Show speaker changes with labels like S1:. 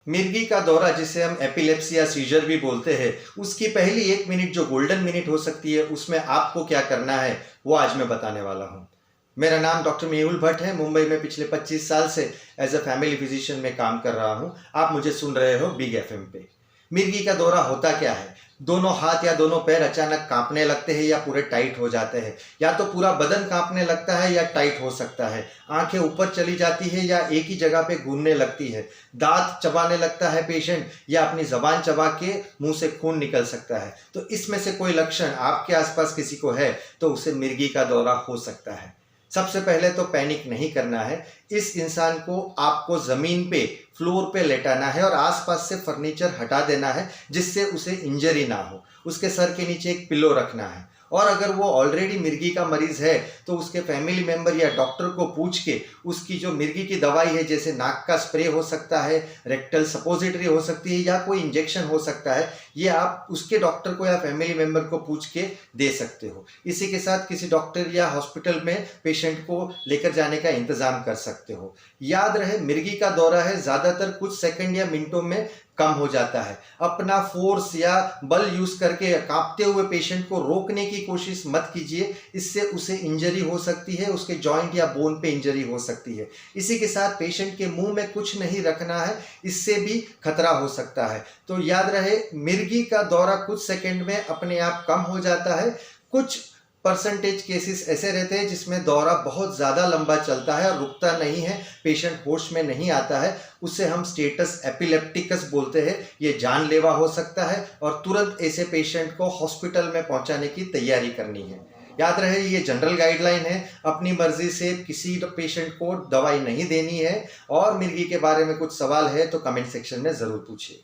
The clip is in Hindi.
S1: मिर्गी का दौरा, जिसे हम एपिलेप्सी या सीजर भी बोलते हैं, उसकी पहली 1 मिनट जो गोल्डन मिनट हो सकती है, उसमें आपको क्या करना है वो आज मैं बताने वाला हूँ। मेरा नाम डॉक्टर मेहुल भट्ट है। मुंबई में पिछले 25 साल से एज अ फैमिली फिजिशियन में काम कर रहा हूँ। आप मुझे सुन रहे हो बिग एफएम पे। मिर्गी का दौरा होता क्या है? दोनों हाथ या दोनों पैर अचानक कांपने लगते हैं या पूरे टाइट हो जाते हैं, या तो पूरा बदन कांपने लगता है या टाइट हो सकता है। आंखें ऊपर चली जाती है या एक ही जगह पे घूमने लगती है। दांत चबाने लगता है पेशेंट, या अपनी जबान चबा के मुंह से खून निकल सकता है। तो इसमें से कोई लक्षण आपके आसपास किसी को है तो उसे मिर्गी का दौरा हो सकता है। सबसे पहले तो पैनिक नहीं करना है। इस इंसान को आपको ज़मीन पे, फ्लोर पे लेटाना है और आसपास से फर्नीचर हटा देना है, जिससे उसे इंजरी ना हो। उसके सर के नीचे एक पिलो रखना है। और अगर वो ऑलरेडी मिर्गी का मरीज़ है तो उसके फैमिली मेंबर या डॉक्टर को पूछ के उसकी जो मिर्गी की दवाई है, जैसे नाक का स्प्रे हो सकता है, रेक्टल सपोजिटरी हो सकती है, या कोई इंजेक्शन हो सकता है, ये आप उसके डॉक्टर को या फैमिली मेंबर को पूछ के दे सकते हो। इसी के साथ किसी डॉक्टर या हॉस्पिटल में पेशेंट को लेकर जाने का इंतज़ाम कर सकते हो। याद रहे, मिर्गी का दौरा है, ज़्यादातर कुछ सेकंड या मिनटों में कम हो जाता है। अपना फोर्स या बल यूज करके कांपते हुए पेशेंट को रोकने की कोशिश मत कीजिए। इससे उसे इंजरी हो सकती है, उसके जॉइंट या बोन पे इंजरी हो सकती है। इसी के साथ पेशेंट के मुंह में कुछ नहीं रखना है, इससे भी खतरा हो सकता है। तो याद रहे, मिर्गी का दौरा कुछ सेकंड में अपने आप कम हो जाता है। कुछ परसेंटेज केसेस ऐसे रहते हैं जिसमें दौरा बहुत ज़्यादा लंबा चलता है और रुकता नहीं है, पेशेंट होश में नहीं आता है। उसे हम स्टेटस एपिलेप्टिकस बोलते हैं। ये जानलेवा हो सकता है और तुरंत ऐसे पेशेंट को हॉस्पिटल में पहुंचाने की तैयारी करनी है। याद रहे, ये जनरल गाइडलाइन है। अपनी मर्जी से किसी पेशेंट को दवाई नहीं देनी है। और मिर्गी के बारे में कुछ सवाल है तो कमेंट सेक्शन में ज़रूर पूछिए।